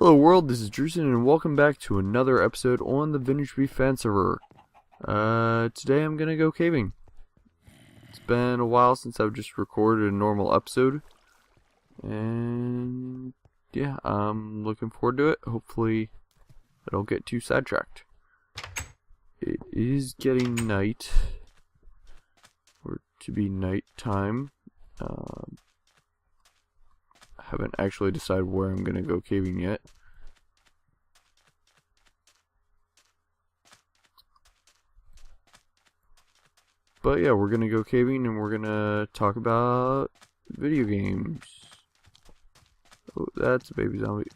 Hello world, this is Drusen and welcome back to another episode on the VBFS server. Today I'm gonna go caving. It's been a while since I've just recorded a normal episode. And yeah, I'm looking forward to it. Hopefully I don't get too sidetracked. It is getting night. Or to be night time. Haven't actually decided where I'm gonna go caving yet. But yeah, we're gonna go caving and we're gonna talk about video games. Oh, that's a baby zombie.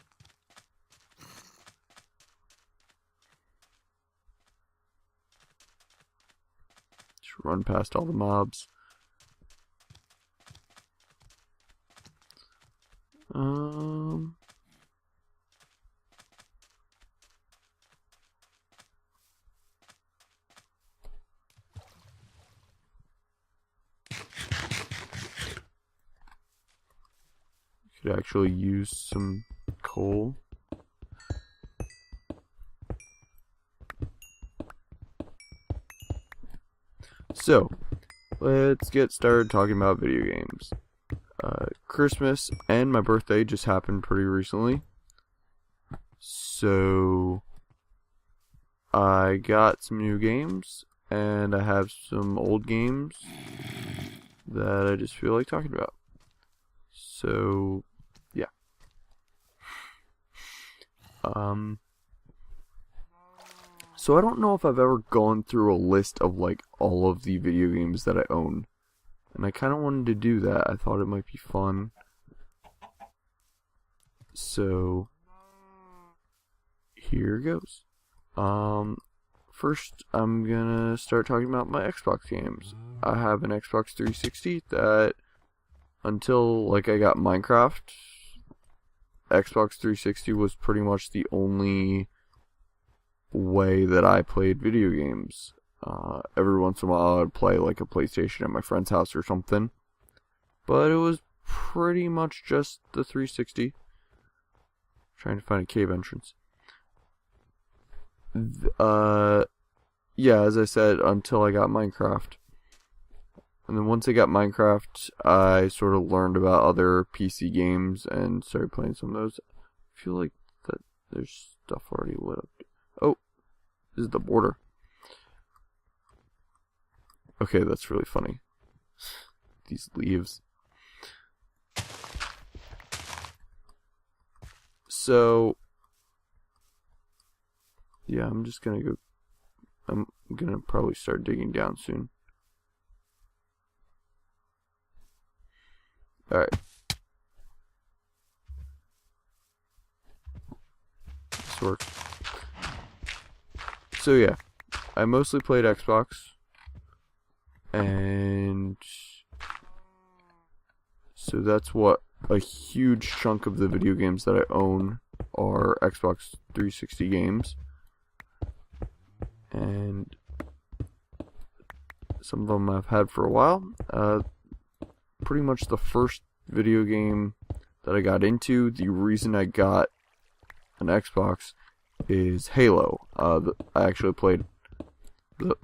Just run past all the mobs. Could actually use some coal. So, let's get started talking about video games. Christmas and my birthday just happened pretty recently. So, I got some new games, and I have some old games that I just feel like talking about. So, yeah. So I don't know if I've ever gone through a list of like all of the video games that I own. And I kind of wanted to do that. I thought it might be fun. So here goes. First I'm gonna start talking about my Xbox games. I have an Xbox 360 that until like I got Minecraft, Xbox 360 was pretty much the only way that I played video games. Every once in a while I'd play like a PlayStation at my friend's house or something, but it was pretty much just the 360. Trying to find a cave entrance. Yeah, as I said, until I got Minecraft. And then once I got Minecraft, I sort of learned about other PC games and started playing some of those. I feel like that there's stuff already lit up. Oh, this is the border. Okay, that's really funny. These leaves. So, yeah, I'm gonna probably start digging down soon. Alright. This works. So yeah, I mostly played Xbox. And so that's what a huge chunk of the video games that I own are Xbox 360 games. And some of them I've had for a while. Pretty much the first video game that I got into, the reason I got an Xbox is Halo. I actually played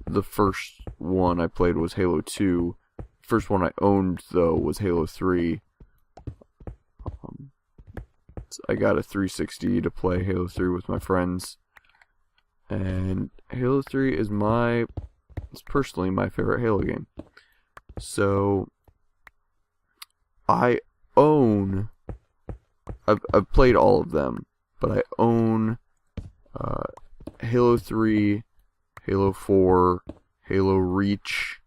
the first one I played was Halo 2. First one I owned though was Halo 3. I got a 360 to play Halo 3 with my friends. And Halo 3 is personally my favorite Halo game. So I've played all of them, but I own Halo 3, Halo 4, Halo Reach,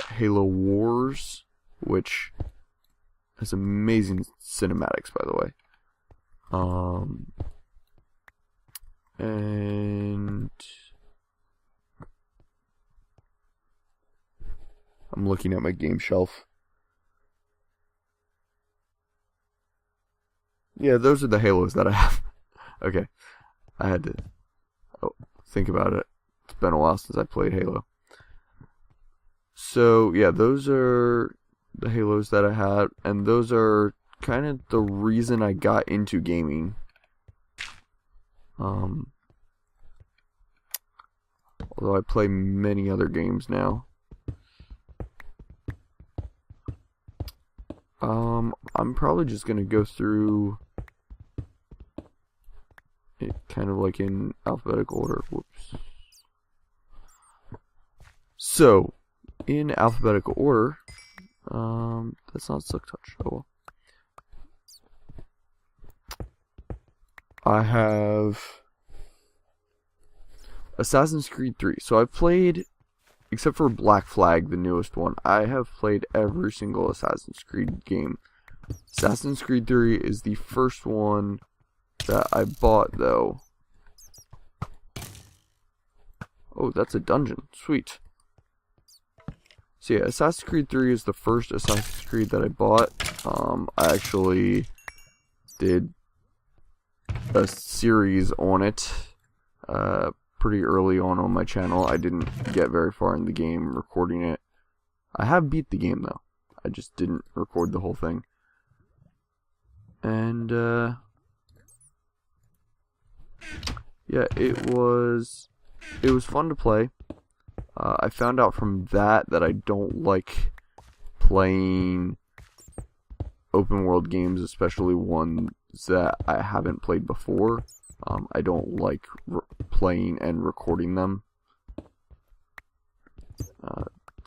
Halo Wars, which has amazing cinematics, by the way. And I'm looking at my game shelf. Yeah, those are the Halos that I have. Okay, I had to think about it. It's been a while since I played Halo. So, yeah, those are the Halos that I had, and those are kind of the reason I got into gaming. Although I play many other games now. I'm probably just gonna go through it kind of like in alphabetical order. Whoops. So, in alphabetical order, that's not Silk Touch. Oh well. I have Assassin's Creed 3. So I've played, except for Black Flag, the newest one, I have played every single Assassin's Creed game. Assassin's Creed 3 is the first one that I bought, though. Oh, that's a dungeon. Sweet. So yeah, Assassin's Creed 3 is the first Assassin's Creed that I bought. I actually did a series on it pretty early on my channel. I didn't get very far in the game recording it. I have beat the game, though. I just didn't record the whole thing. And, yeah, it was fun to play. I found out from that I don't like playing open world games, especially ones that I haven't played before. I don't like playing and recording them.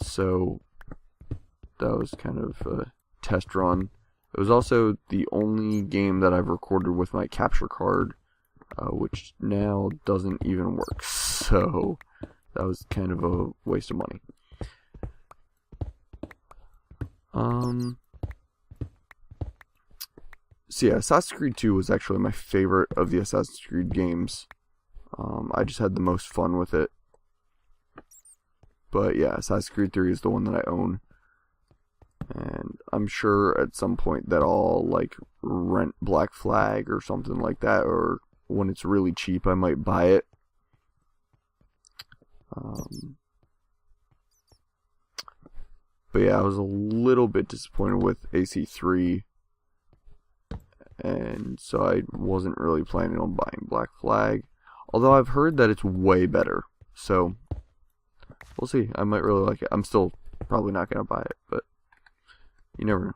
So that was kind of a test run. It was also the only game that I've recorded with my capture card, which now doesn't even work. So that was kind of a waste of money. So yeah, Assassin's Creed 2 was actually my favorite of the Assassin's Creed games. I just had the most fun with it. But yeah, Assassin's Creed 3 is the one that I own. And I'm sure at some point that I'll like rent Black Flag or something like that, or when it's really cheap I might buy it. But yeah, I was a little bit disappointed with AC3, and so I wasn't really planning on buying Black Flag. Although I've heard that it's way better, so we'll see. I might really like it. I'm still probably not gonna buy it, but you never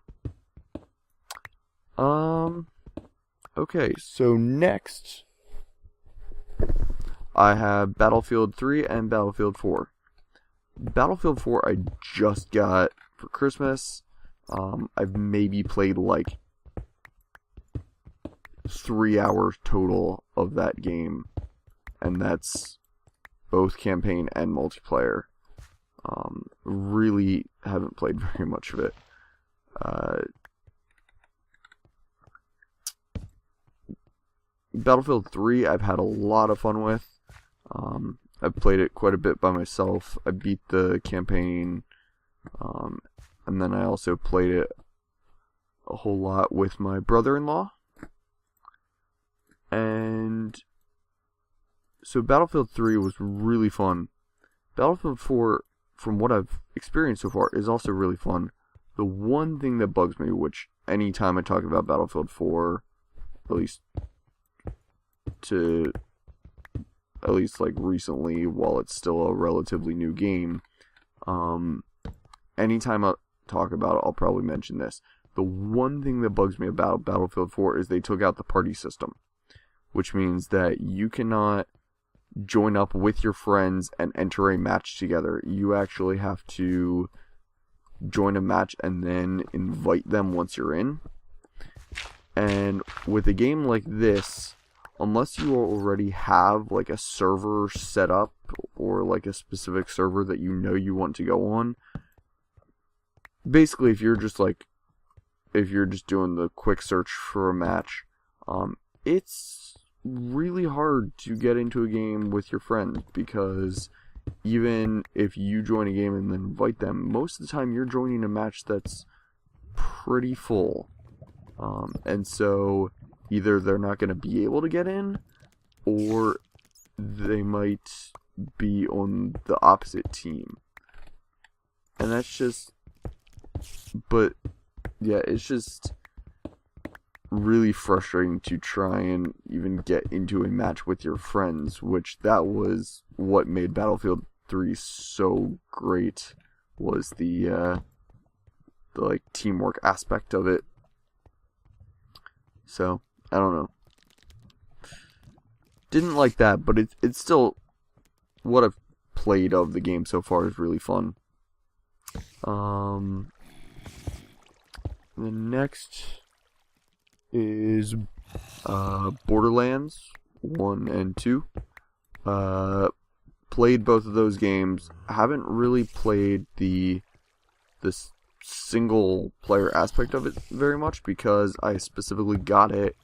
know. Okay, so next I have Battlefield 3 and Battlefield 4. Battlefield 4 I just got for Christmas. I've maybe played like 3 hours total of that game, and that's both campaign and multiplayer. Really haven't played very much of it. Battlefield 3 I've had a lot of fun with. I've played it quite a bit by myself. I beat the campaign, and then I also played it a whole lot with my brother-in-law. And so Battlefield 3 was really fun. Battlefield 4, from what I've experienced so far, is also really fun. The one thing that bugs me, which anytime I talk about Battlefield 4, at least like recently, while it's still a relatively new game, anytime I talk about it, I'll probably mention this. The one thing that bugs me about Battlefield 4 is they took out the party system, which means that you cannot join up with your friends and enter a match together. You actually have to join a match and then invite them once you're in. And with a game like this, unless you already have like a server set up or like a specific server that you know you want to go on, basically if you're just doing the quick search for a match, it's really hard to get into a game with your friends, because even if you join a game and then invite them, most of the time you're joining a match that's pretty full. And so either they're not going to be able to get in, or they might be on the opposite team. And that's just... But, yeah, it's just... really frustrating to try and even get into a match with your friends, which that was what made Battlefield 3 so great, was the like teamwork aspect of it. So, I don't know. Didn't like that, but it's still, what I've played of the game so far is really fun. The next is Borderlands 1 and 2. Played both of those games. Haven't really played this single player aspect of it very much, because I specifically got it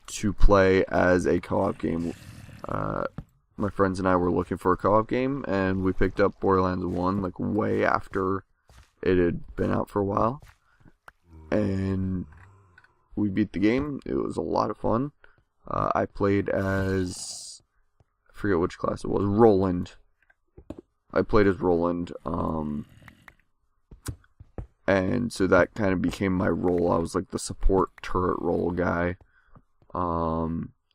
to play as a co-op game. My friends and I were looking for a co-op game, and we picked up Borderlands 1 like way after it had been out for a while, and we beat the game. It was a lot of fun. I played as, I forget which class it was, Roland. I played as Roland, and so that kind of became my role. I was like the support turret role guy. I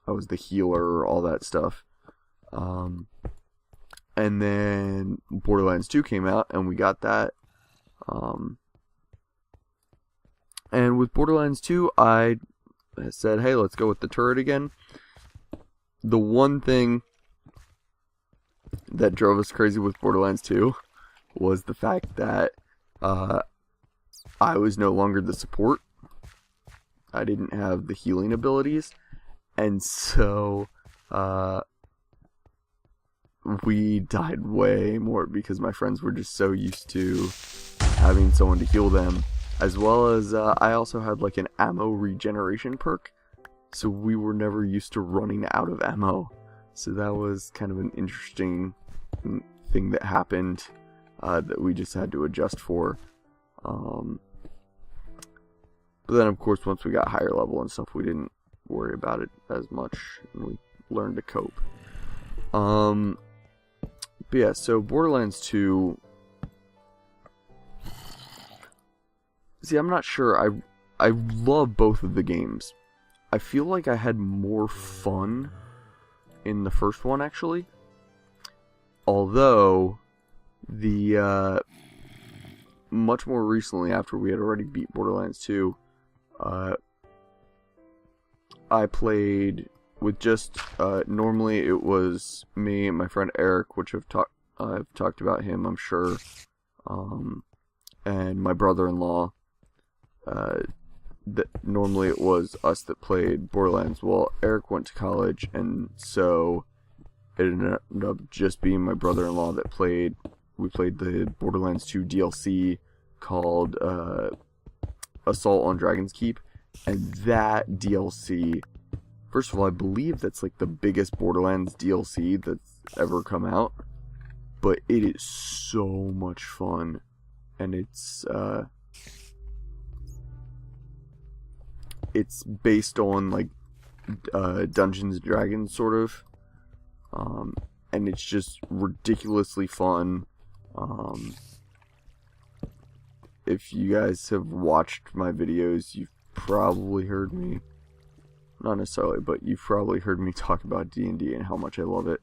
was the healer, all that stuff. And then Borderlands 2 came out, and we got that. And with Borderlands 2, I said, hey, let's go with the turret again. The one thing that drove us crazy with Borderlands 2 was the fact that I was no longer the support. I didn't have the healing abilities, and so we died way more because my friends were just so used to having someone to heal them, as well as I also had like an ammo regeneration perk, so we were never used to running out of ammo. So that was kind of an interesting thing that happened that we just had to adjust for. But then, of course, once we got higher level and stuff, we didn't worry about it as much, and we learned to cope. But yeah, so Borderlands 2... See, I'm not sure. I love both of the games. I feel like I had more fun in the first one, actually. Although, much more recently, after we had already beat Borderlands 2, I played with just, normally it was me and my friend Eric, which I've talked about him, I'm sure, and my brother-in-law. Normally it was us that played Borderlands. Well, Eric went to college, and so it ended up just being my brother-in-law that played. We played the Borderlands 2 DLC called Assault on Dragon's Keep, and that DLC, first of all, I believe that's like the biggest Borderlands DLC that's ever come out, but it is so much fun, and it's based on like Dungeons and Dragons sort of, and it's just ridiculously fun. If you guys have watched my videos, you've probably heard me, not necessarily, but you've probably heard me talk about D&D and how much I love it.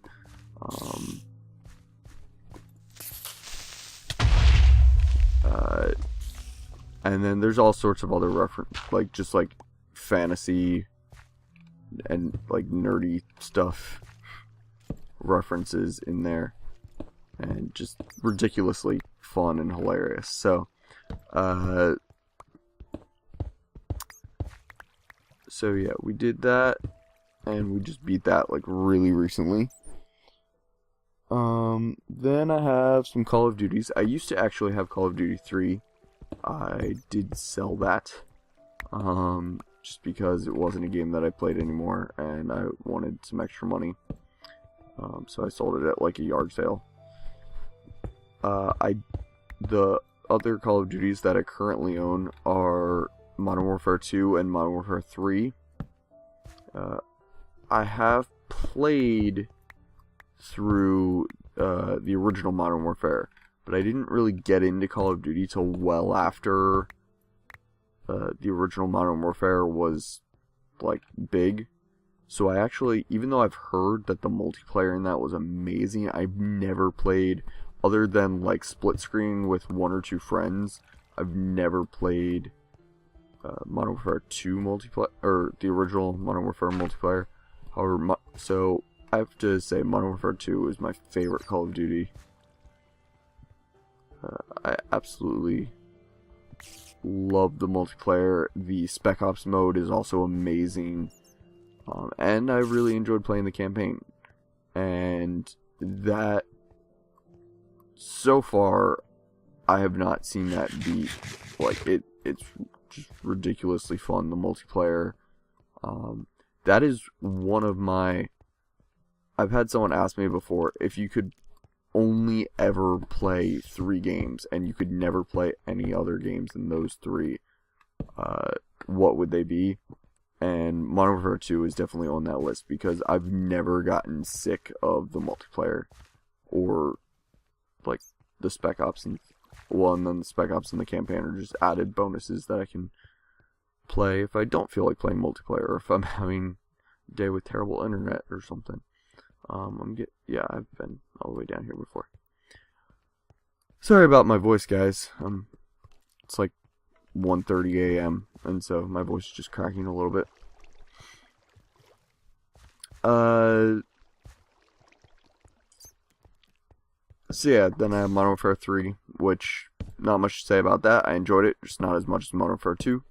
And then there's all sorts of other like just like fantasy and like nerdy stuff references in there, and just ridiculously fun and hilarious. So yeah, we did that, and we just beat that like really recently. Then I have some Call of Duties. I used to actually have Call of Duty 3. I did sell that, just because it wasn't a game that I played anymore, and I wanted some extra money. So I sold it at like a yard sale. The other Call of Duties that I currently own are Modern Warfare 2 and Modern Warfare 3. I have played through the original Modern Warfare, but I didn't really get into Call of Duty till well after the original Modern Warfare was like big. So I actually, even though I've heard that the multiplayer in that was amazing, I've never played, other than like split screen with one or two friends, I've never played Modern Warfare 2 multiplayer, or the original Modern Warfare multiplayer. However, so I have to say Modern Warfare 2 is my favorite Call of Duty. I absolutely love the multiplayer. The Spec Ops mode is also amazing. And I really enjoyed playing the campaign. And that, so far, I have not seen that beat. Like, it's just ridiculously fun, the multiplayer. That is one of my... I've had someone ask me before, if you could only ever play 3 games, and you could never play any other games than those 3, what would they be? And Modern Warfare 2 is definitely on that list, because I've never gotten sick of the multiplayer, or, like, the Spec Ops, and then the Spec Ops and the campaign are just added bonuses that I can play if I don't feel like playing multiplayer, or if I'm having a day with terrible internet or something. I've been all the way down here before. Sorry about my voice, guys. It's like 1:30 a.m. and so my voice is just cracking a little bit. So yeah, then I have Modern Warfare 3, which, not much to say about that. I enjoyed it, just not as much as Modern Warfare 2.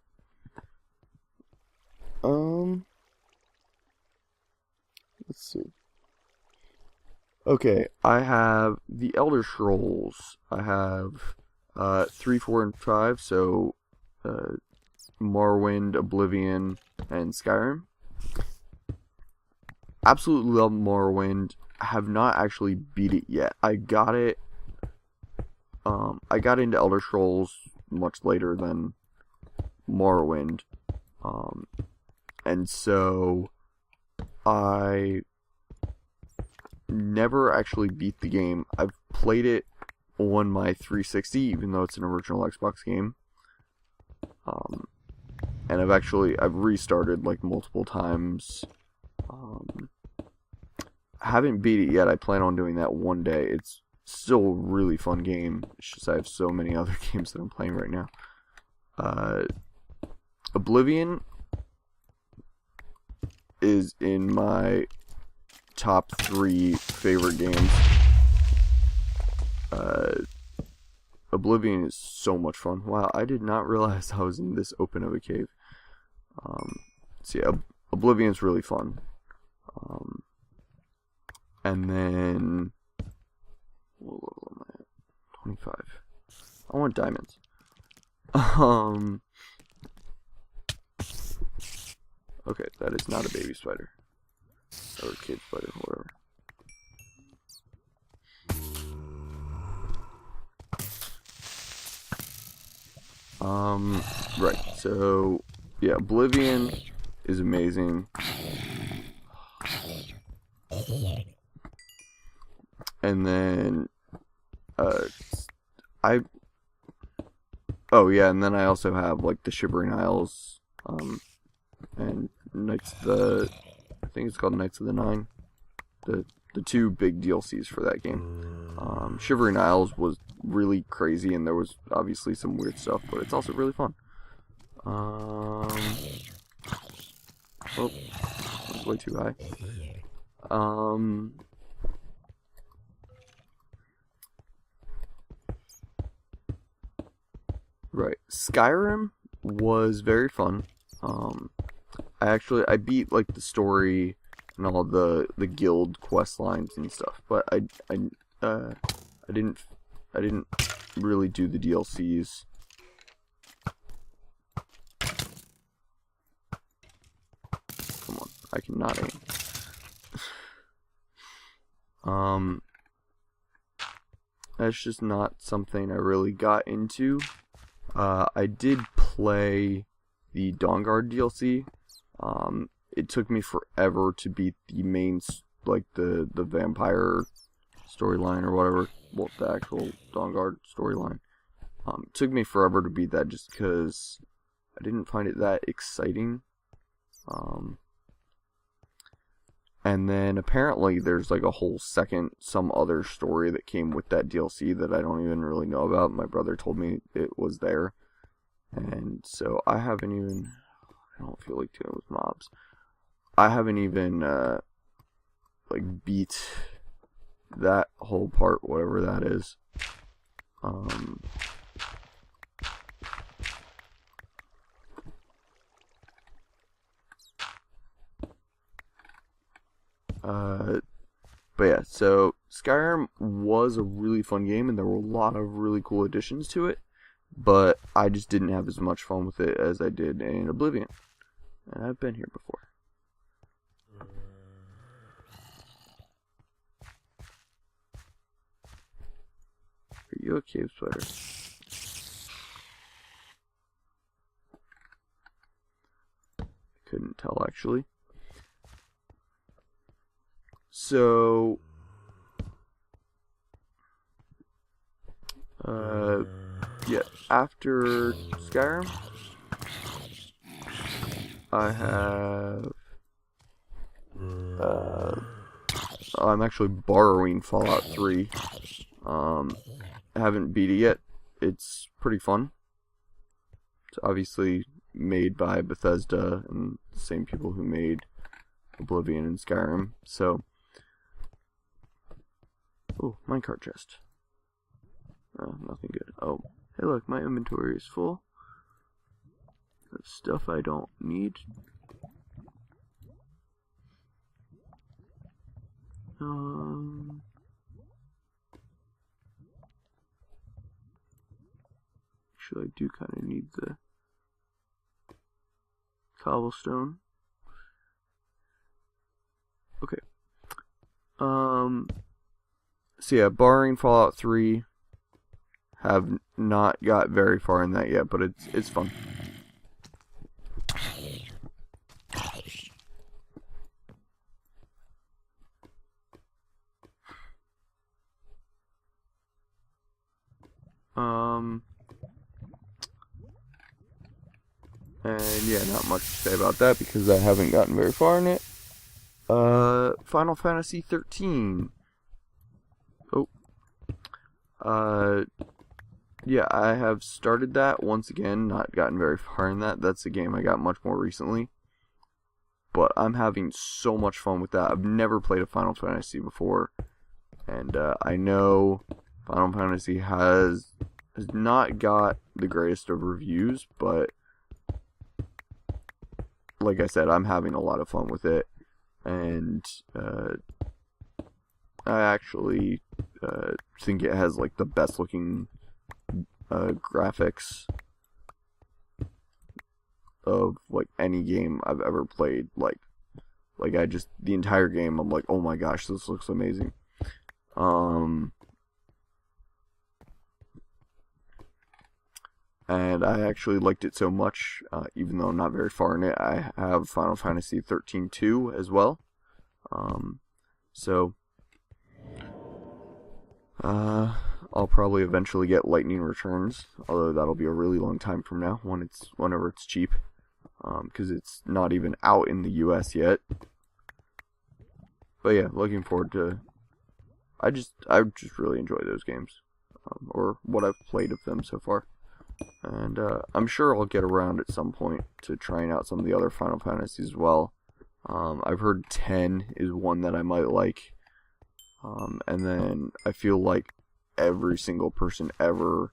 Let's see. Okay, I have the Elder Scrolls. I have 3, 4, and 5, so Morrowind, Oblivion, and Skyrim. Absolutely love Morrowind. I have not actually beat it yet. I got it. I got into Elder Scrolls much later than Morrowind, and so I never actually beat the game. I've played it on my 360, even though it's an original Xbox game. And I've restarted like multiple times. I haven't beat it yet. I plan on doing that one day. It's still a really fun game. It's just I have so many other games that I'm playing right now. Oblivion is in my top 3 favorite games. Oblivion is so much fun. Wow, I did not realize I was in this open of a cave. So yeah, Oblivion's really fun. And then, what level am I at? 25. I want diamonds. Okay, that is not a baby spider. Or a kid spider, whatever. Right, so, yeah, Oblivion is amazing. And then, and then I also have, like, the Shivering Isles, and I think it's called Knights of the Nine, the 2 big DLCs for that game. Shivering Isles was really crazy, and there was obviously some weird stuff, but it's also really fun. That's way too high. Right, Skyrim was very fun. I beat like the story and all the guild quest lines and stuff, but I didn't really do the DLCs. Come on, I cannot aim. That's just not something I really got into. I did play the Dawnguard DLC. It took me forever to beat the main, like, the vampire storyline or whatever. Well, the actual Dawnguard storyline. It took me forever to beat that just because I didn't find it that exciting. And then apparently there's like a whole some other story that came with that DLC that I don't even really know about. My brother told me it was there. And so I don't feel like dealing with mobs. I haven't even, like, beat that whole part, whatever that is. But yeah, so Skyrim was a really fun game, and there were a lot of really cool additions to it, but I just didn't have as much fun with it as I did in Oblivion. And I've been here before. Are you a cave spider? I couldn't tell, actually. So, yeah, after Skyrim, I have, I'm actually borrowing Fallout 3. I haven't beat it yet. It's pretty fun. It's obviously made by Bethesda and the same people who made Oblivion and Skyrim, so... Oh, minecart chest. Oh, nothing good. Oh, hey look, my inventory is full. That's stuff I don't need. Actually, I do kind of need the cobblestone. Okay. So yeah, barring Fallout 3, have not got very far in that yet, but it's fun. And yeah, not much to say about that because I haven't gotten very far in it. Final Fantasy 13. Yeah, I have started that once again, not gotten very far in that. That's a game I got much more recently. But I'm having so much fun with that. I've never played a Final Fantasy before. And I know Final Fantasy has not got the greatest of reviews, but like I said, I'm having a lot of fun with it. And I actually think it has like the best looking graphics of like any game I've ever played. Like the entire game, I'm like, oh my gosh, this looks amazing. And I actually liked it so much, even though I'm not very far in it. I have Final Fantasy 13-2 as well. So I'll probably eventually get Lightning Returns, although that'll be a really long time from now whenever it's cheap, because it's not even out in the US yet. But yeah, looking forward to. I just really enjoy those games, or what I've played of them so far, and I'm sure I'll get around at some point to trying out some of the other Final Fantasies as well. I've heard 10 is one that I might like. And then I feel like every single person ever,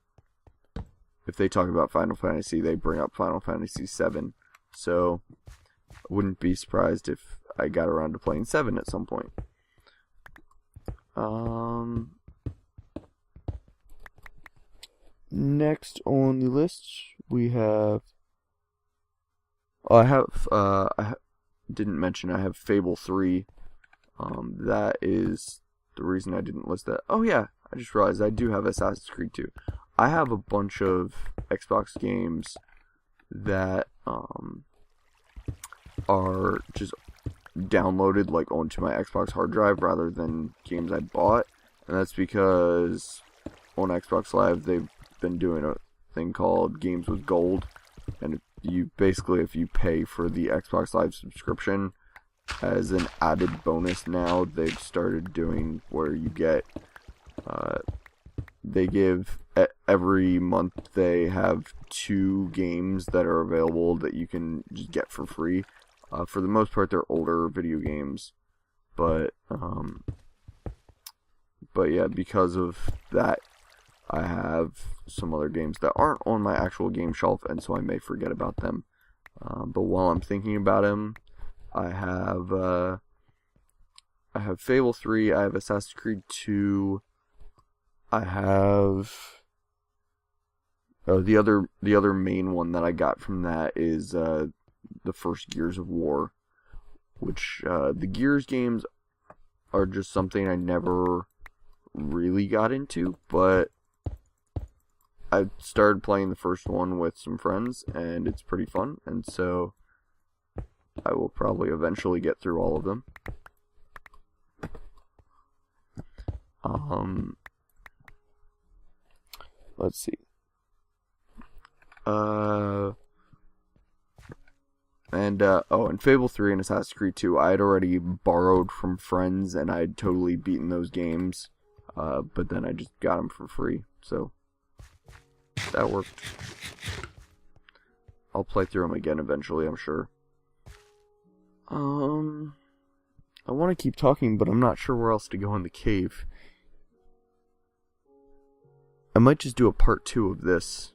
if they talk about Final Fantasy, they bring up Final Fantasy 7. So I wouldn't be surprised if I got around to playing 7 at some point. Next on the list, we have... I didn't mention I have Fable 3. That is... the reason I didn't list that. Oh yeah, I just realized I do have Assassin's Creed 2. I have a bunch of Xbox games that are just downloaded like onto my Xbox hard drive rather than games I bought, and that's because on Xbox Live they've been doing a thing called Games with Gold, and you basically, if you pay for the Xbox Live subscription, as an added bonus now, they've started doing where you get, they give, every month they have 2 games that are available that you can just get for free. For the most part, they're older video games, but yeah, because of that, I have some other games that aren't on my actual game shelf, and so I may forget about them. But while I'm thinking about them, I have Fable 3, I have Assassin's Creed 2, I have the other main one that I got from that is the first Gears of War, which the Gears games are just something I never really got into, but I started playing the first one with some friends, and it's pretty fun, and so I will probably eventually get through all of them. Let's see. And Fable 3 and Assassin's Creed 2, I had already borrowed from friends, and I'd totally beaten those games, but then I just got them for free, so that worked. I'll play through them again eventually, I'm sure. I want to keep talking, but I'm not sure where else to go in the cave. I might just do a part 2 of this.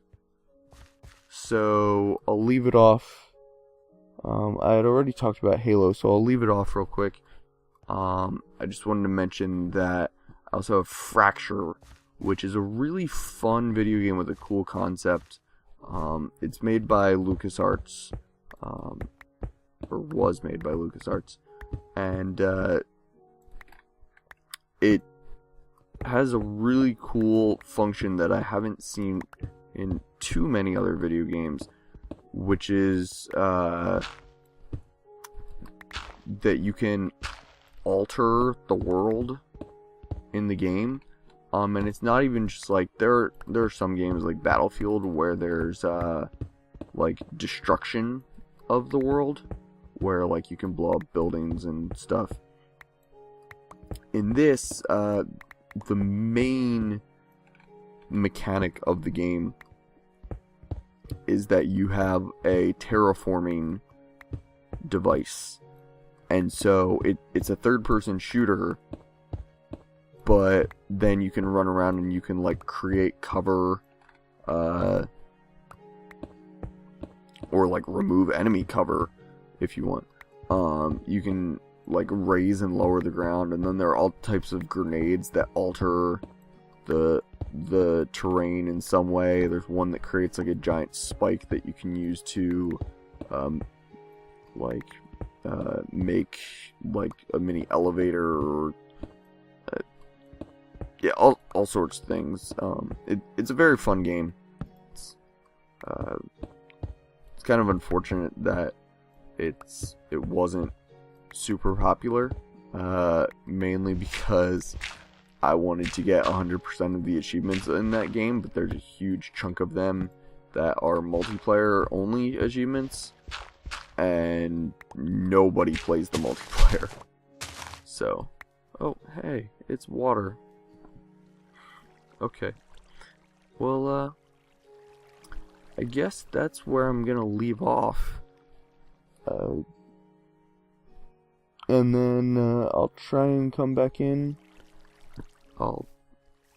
So, I'll leave it off. I had already talked about Halo, so I'll leave it off real quick. I just wanted to mention that I also have Fracture, which is a really fun video game with a cool concept. It's made by LucasArts, or was made by LucasArts, and it has a really cool function that I haven't seen in too many other video games, which is that you can alter the world in the game. And it's not even just like, there are some games like Battlefield where there's like destruction of the world, where like you can blow up buildings and stuff. In this, the main mechanic of the game is that you have a terraforming device, and so it's a third-person shooter, but then you can run around and you can like create cover, or like remove enemy cover if you want. You can like raise and lower the ground, and then there are all types of grenades that alter the terrain in some way. There's one that creates like a giant spike that you can use to make like a mini elevator, or yeah, all sorts of things. It's a very fun game. It's kind of unfortunate that it wasn't super popular, mainly because I wanted to get 100% of the achievements in that game, but there's a huge chunk of them that are multiplayer only achievements, and nobody plays the multiplayer. So, oh hey, it's water. Okay, well, I guess that's where I'm gonna leave off. And then I'll try and come back in.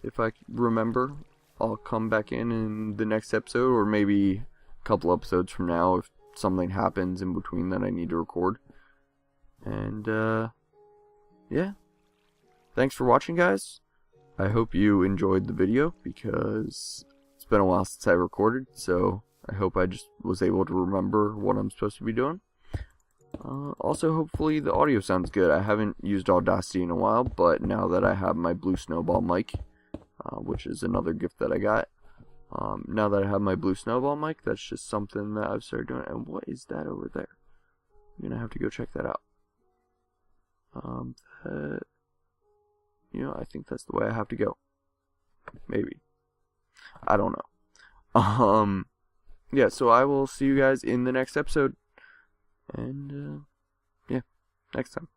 If I remember, I'll come back in the next episode, or maybe a couple episodes from now if something happens in between that I need to record. And yeah, thanks for watching, guys. I hope you enjoyed the video, because it's been a while since I recorded, so I hope I just was able to remember what I'm supposed to be doing. Also, hopefully the audio sounds good. I haven't used Audacity in a while, but now that I have my Blue Snowball mic, which is another gift that I got, now that I have my Blue Snowball mic, that's just something that I've started doing. And what is that over there? I'm gonna have to go check that out. I think that's the way I have to go. Maybe. I don't know. yeah, so I will see you guys in the next episode. And, yeah, next time.